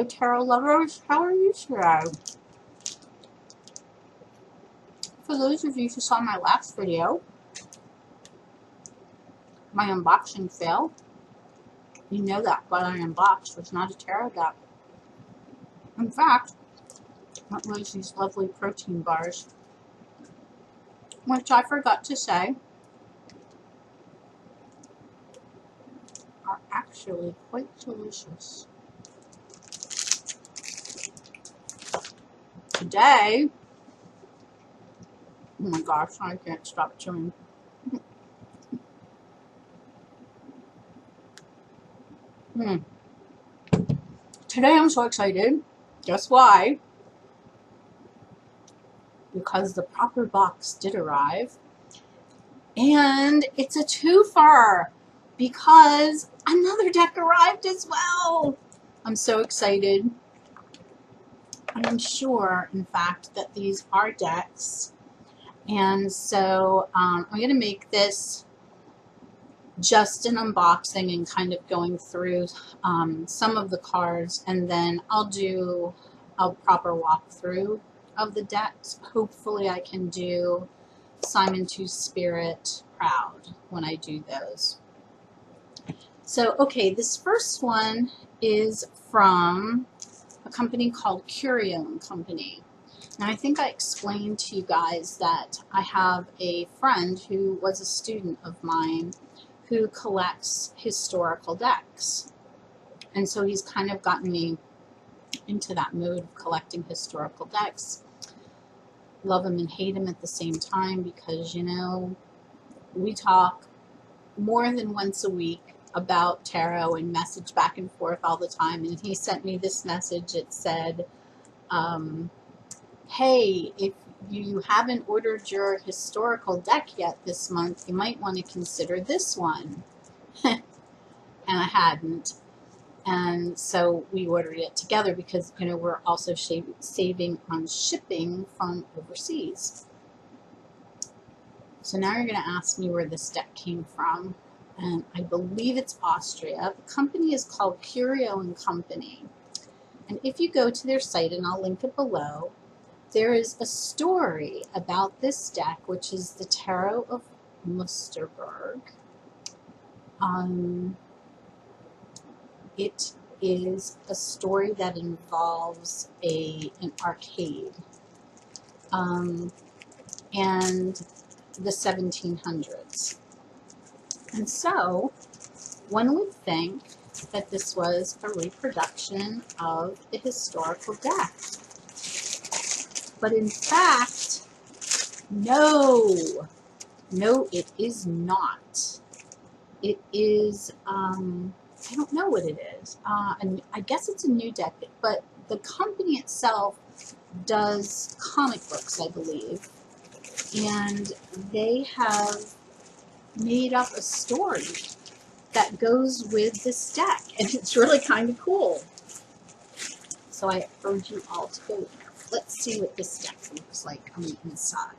Hello tarot lovers, how are you today? For those of you who saw my last video, my unboxing fail, you know that what I unboxed was not a tarot deck. In fact, it was these lovely protein bars, which I forgot to say are actually quite delicious. Today, oh my gosh, I can't stop chewing. Today I'm so excited. Guess why? Because the proper box did arrive. And it's a twofer because another deck arrived as well. I'm so excited. I'm sure, in fact, that these are decks. And so I'm going to make this just an unboxing and kind of going through some of the cards, and then I'll do a proper walkthrough of the decks. Hopefully I can do Simon Two-Spirit proud when I do those. So, okay, this first one is from a company called Curio & Company. Now, I think I explained to you guys that I have a friend who was a student of mine who collects historical decks. And so he's kind of gotten me into that mode of collecting historical decks. Love him and hate him at the same time because, you know, we talk more than once a week about tarot and message back and forth all the time. And he sent me this message. It said, hey, if you haven't ordered your historical deck yet this month, you might want to consider this one. And I hadn't. And so we ordered it together because, you know, we're also saving on shipping from overseas. So now you're going to ask me where this deck came from. And I believe it's Austria. The company is called Curio & Company. And if you go to their site, and I'll link it below, there is a story about this deck, which is the Tarot of Musterberg. It is a story that involves an arcade and the 1700s. And so one would think that this was a reproduction of the historical deck. But in fact, no, it is not. It is, I don't know what it is. And I guess it's a new deck, but the company itself does comic books, I believe. And they have made up a story that goes with this deck. And it's really kind of cool. So I urge you all to go. Let's see what this deck looks like on the inside.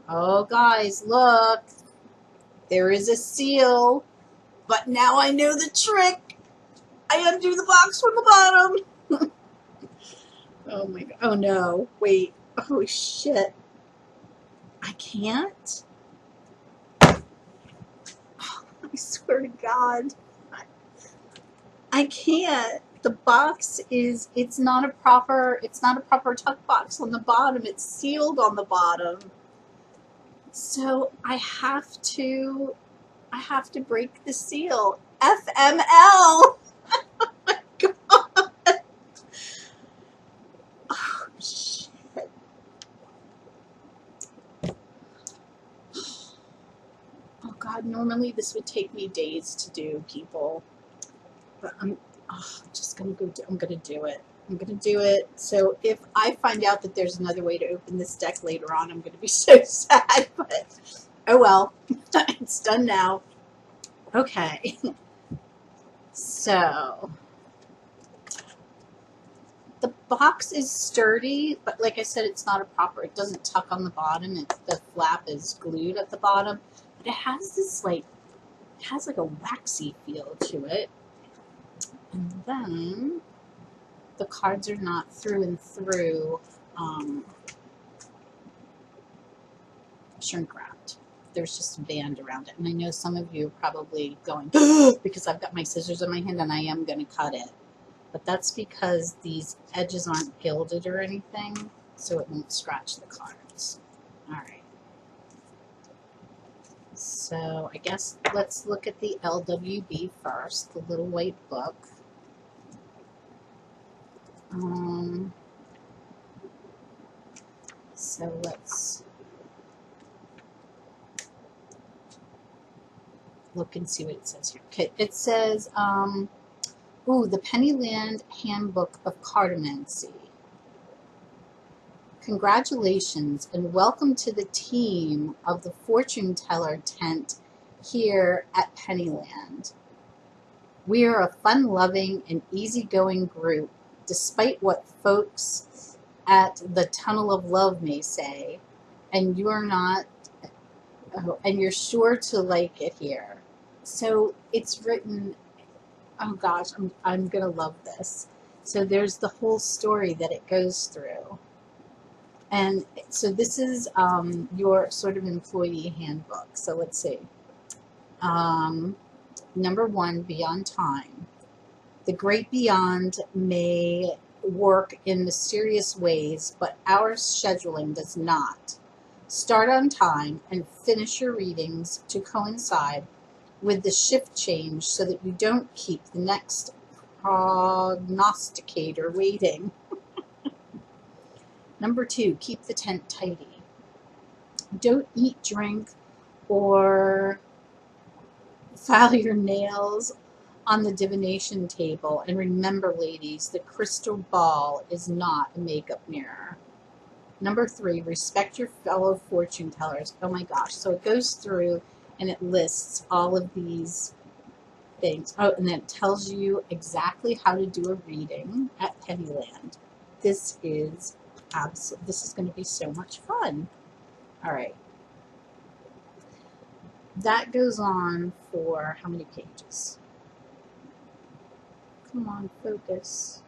Oh, guys, look. There is a seal. But now I know the trick. I undo the box from the bottom. Oh, my God. Oh, no. Wait. Oh, shit. I can't? Oh, I swear to God. I can't. The box is, it's not a proper tuck box on the bottom. It's sealed on the bottom. So I have to break the seal. FML. Oh my God. Oh shit. Oh God, normally this would take me days to do, people. But I'm just going to go I'm going to do it. I'm going to do it. So if I find out that there's another way to open this deck later on, I'm going to be so sad. But oh well. It's done now. Okay. So the box is sturdy, but like I said, it's not a proper, it doesn't tuck on the bottom. The flap is glued at the bottom. But it has this like, it has like a waxy feel to it. And then the cards are not through and through shrink wrapped. There's just a band around it. And I know some of you are probably going, because I've got my scissors in my hand and I am going to cut it. But that's because these edges aren't gilded or anything, so it won't scratch the cards. All right. So I guess let's look at the LWB first, the little white book. So let's look and see what it says here. Okay, it says, the Pennyland Handbook of Cartomancy. Congratulations and welcome to the team of the fortune teller tent here at Pennyland. We are a fun-loving and easygoing group, despite what folks at the Tunnel of Love may say, and you're sure to like it here. So it's written, oh gosh, I'm gonna love this. So there's the whole story that it goes through. And so this is your sort of employee handbook. So let's see. Number 1, Beyond Time. The great beyond may work in mysterious ways, but our scheduling does not. Start on time and finish your readings to coincide with the shift change so that you don't keep the next prognosticator waiting. Number 2, keep the tent tidy. Don't eat, drink, or file your nails on the divination table. And remember, ladies, the crystal ball is not a makeup mirror. Number 3, respect your fellow fortune tellers. Oh my gosh. So it goes through and it lists all of these things. Oh, and then it tells you exactly how to do a reading at Pennyland. This is going to be so much fun. All right. That goes on for how many pages? Come on, focus.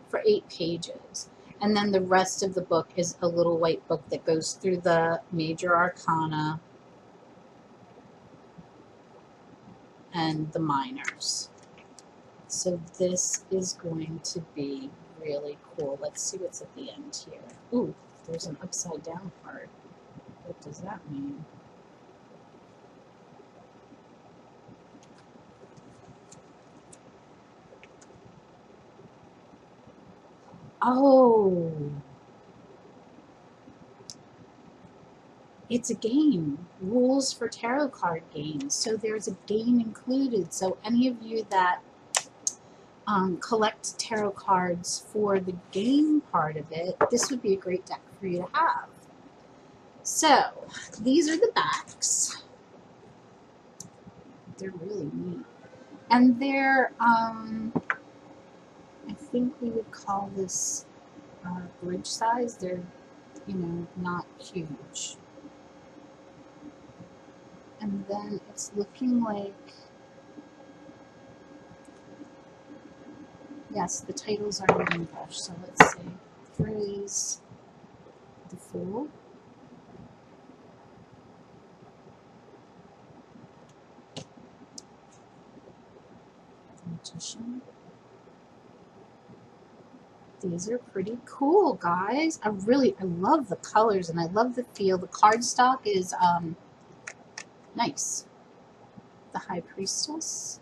For 8 pages. And then the rest of the book is a little white book that goes through the major arcana and the minors. So this is going to be really cool. Let's see what's at the end here. Ooh, there's an upside down part. What does that mean? Oh, it's a game. Rules for tarot card games. So there's a game included. So any of you that collect tarot cards for the game part of it, this would be a great deck for you to have. So these are the backs. They're really neat. And they're, I think we would call this bridge size. They're, not huge. And then it's looking like, yes, the titles are in English. So let's see. Praise the Fool. The Magician. These are pretty cool, guys. I love the colors and I love the feel. The cardstock is nice. The High Priestess.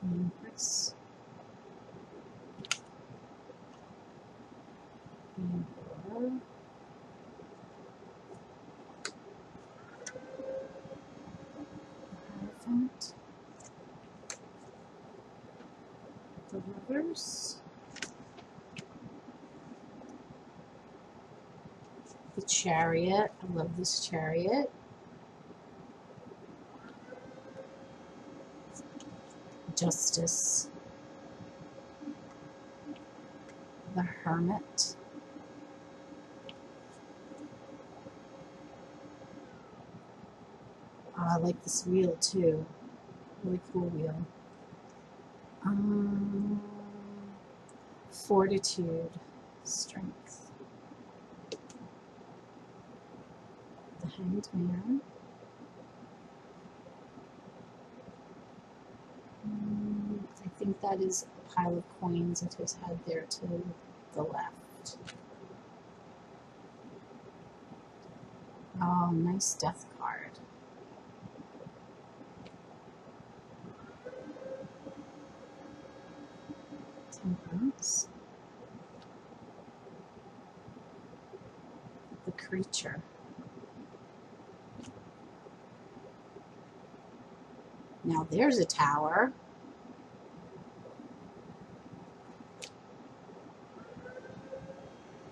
The Empress. The Emperor. The Lovers, the Chariot. I love this Chariot. Justice, the Hermit, Oh, I like this wheel too. Really cool wheel. Fortitude, strength. The Hanged Man. I think that is a pile of coins that is head there to the left. Oh, nice death card. Temperance. The Creature. Now there's a tower.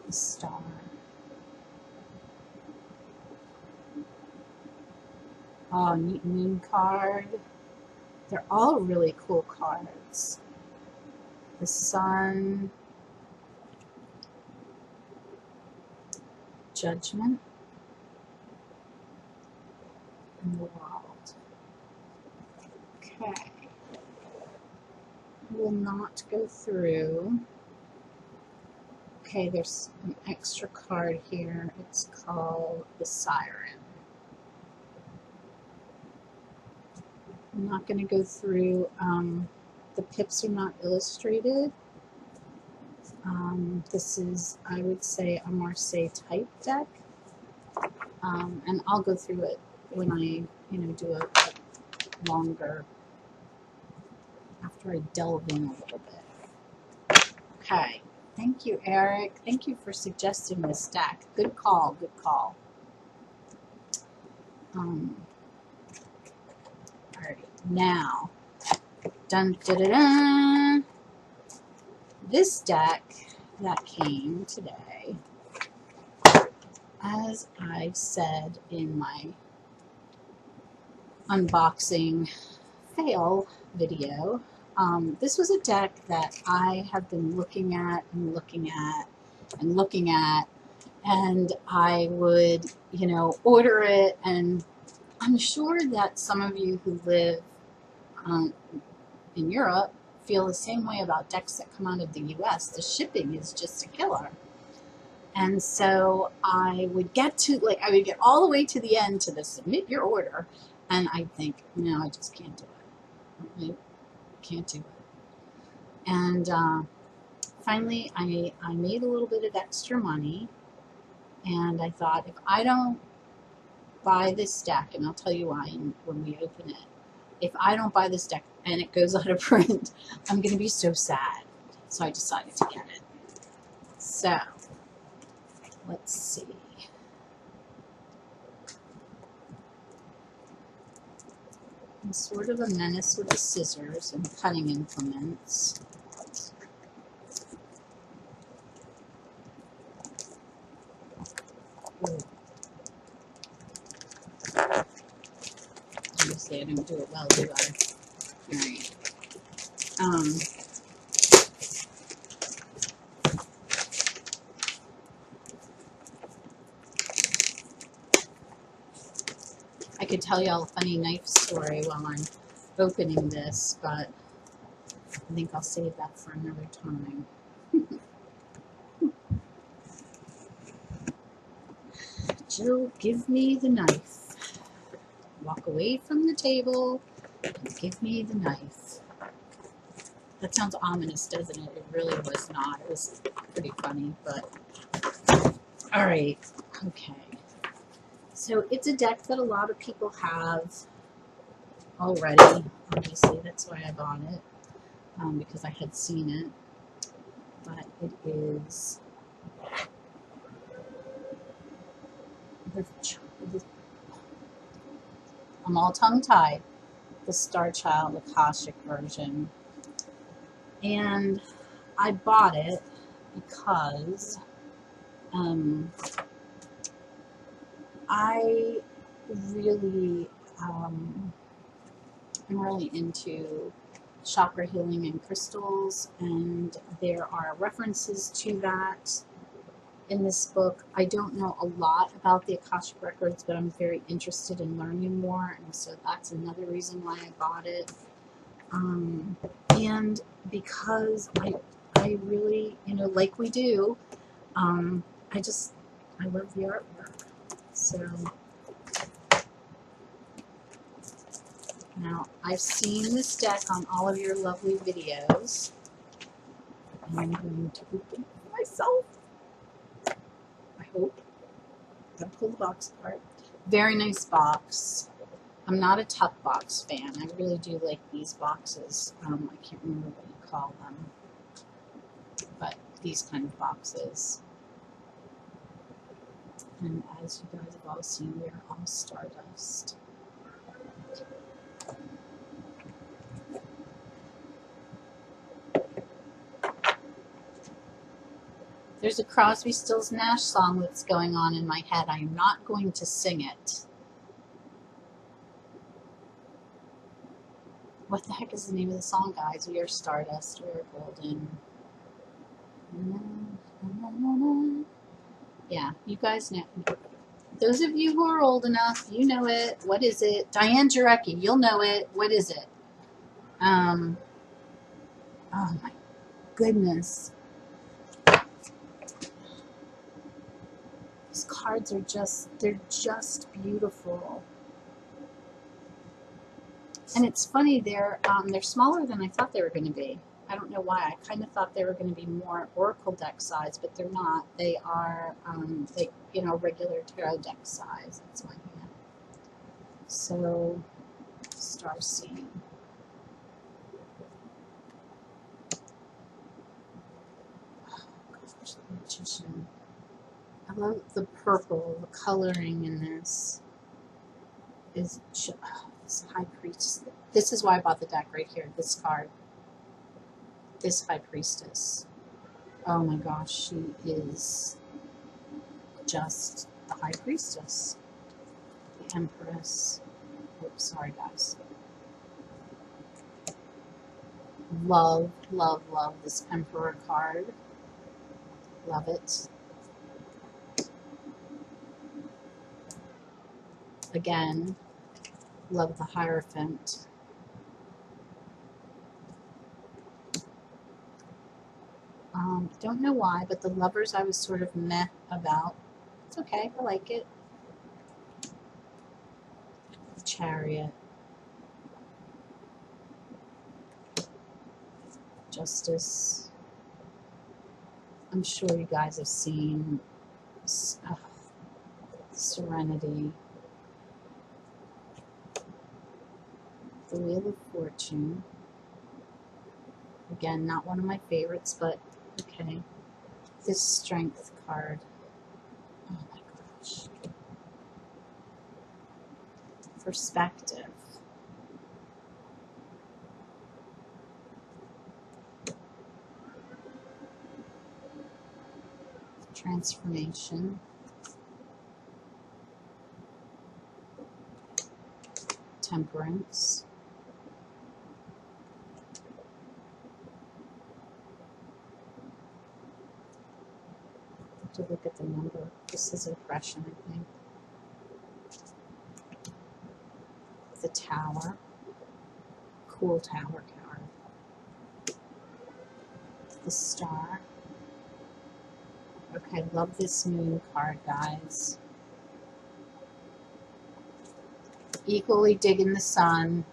The Star. Oh, neat moon card. They're all really cool cards. The Sun. Judgment. And the World. Okay. I will not go through. Okay, there's an extra card here. It's called the Siren. I'm not going to go through. The pips are not illustrated. This is, I would say, a Marseille type deck. And I'll go through it when I, do a longer, after I delve in a little bit. Okay. Thank you, Eric. Thank you for suggesting this deck. Good call, good call. Alright, now, dun da da da. This deck that came today, as I said in my unboxing fail video, this was a deck that I have been looking at and looking at and looking at, and I would, order it, and I'm sure that some of you who live in Europe feel the same way about decks that come out of the US. The shipping is just a killer. And so I would get all the way to the end to the submit your order, and I'd think, no, I just can't do it. I can't do it. And finally, I made a little bit of extra money, and I thought, if I don't buy this deck, and I'll tell you why when we open it, if I don't buy this deck and it goes out of print, I'm going to be so sad. So I decided to get it. So, let's see. I'm sort of a menace with the scissors and cutting implements. Ooh. Obviously, I don't do it well, do I? Alright. I could tell y'all a funny knife story while I'm opening this, but I think I'll save that for another time. Jill, give me the knife. Walk away from the table and give me the knife. That sounds ominous, doesn't it? It really was not. It was pretty funny, but... Alright, okay. So it's a deck that a lot of people have already. Obviously, that's why I bought it, because I had seen it. But it is... I'm all tongue-tied. The Starchild Akashic version. And I bought it because I really am really into chakra healing and crystals, and there are references to that in this book. I don't know a lot about the Akashic Records, but I'm very interested in learning more, and so that's another reason why I bought it. And because I really, you know, like we do, I love the artwork. So now I've seen this deck on all of your lovely videos, and I'm going to open it myself. I hope. Gotta pull the box apart. Very nice box. I'm not a tuck box fan. I really do like these boxes. I can't remember what you call them, but these kind of boxes. And as you guys have all seen, we are all Stardust. There's a Crosby, Stills, Nash song that's going on in my head. I am not going to sing it. What the heck is the name of the song, guys? We are Stardust. We are golden. Yeah, you guys know. Those of you who are old enough, you know it. What is it? Diane Jarecki, you'll know it. What is it? Oh my goodness. These cards are they're just beautiful. And it's funny, they're smaller than I thought they were going to be. I don't know why. I kind of thought they were going to be more Oracle deck size, but they're not. They are, regular tarot deck size. That's my hand. So, Starseed. Oh, gosh, the Magician. I love the purple, the coloring in this. This High Priest. This is why I bought the deck right here. This card. This High Priestess. Oh my gosh, she is just the High Priestess. The Empress. Oops, sorry guys. Love, love, love this Emperor card. Love it. Again, love the Hierophant. Don't know why, but the Lovers I was sort of meh about. It's okay, I like it. The Chariot. Justice. I'm sure you guys have seen Serenity. The Wheel of Fortune. Again, not one of my favorites, but okay. This Strength card. Oh my gosh. Perspective. Transformation. Temperance. To look at the number. This is Oppression, I think. The Tower. Cool Tower card. The Star. Okay, love this Moon card, guys. Equally digging the Sun.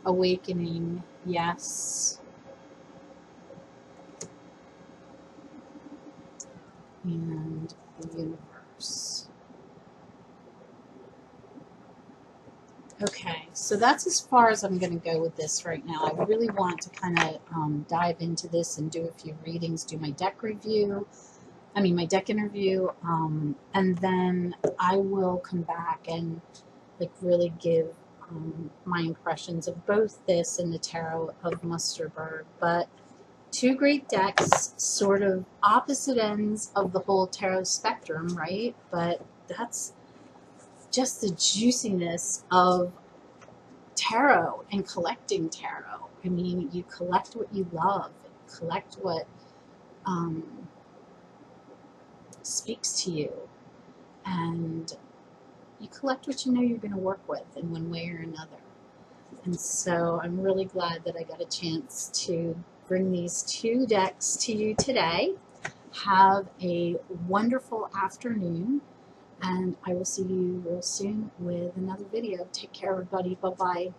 Awakening, yes. And the Universe. Okay, so that's as far as I'm going to go with this right now. I really want to kind of dive into this and do a few readings, do my deck review. My deck interview, and then I will come back and really give my impressions of both this and the Tarot of Musterberg. But two great decks, sort of opposite ends of the whole tarot spectrum, right? But that's just the juiciness of tarot and collecting tarot. I mean, you collect what you love, collect what speaks to you, and you collect what you know you're going to work with in one way or another. And so I'm really glad that I got a chance to bring these 2 decks to you today. Have a wonderful afternoon, and I will see you real soon with another video. Take care, everybody. Bye-bye.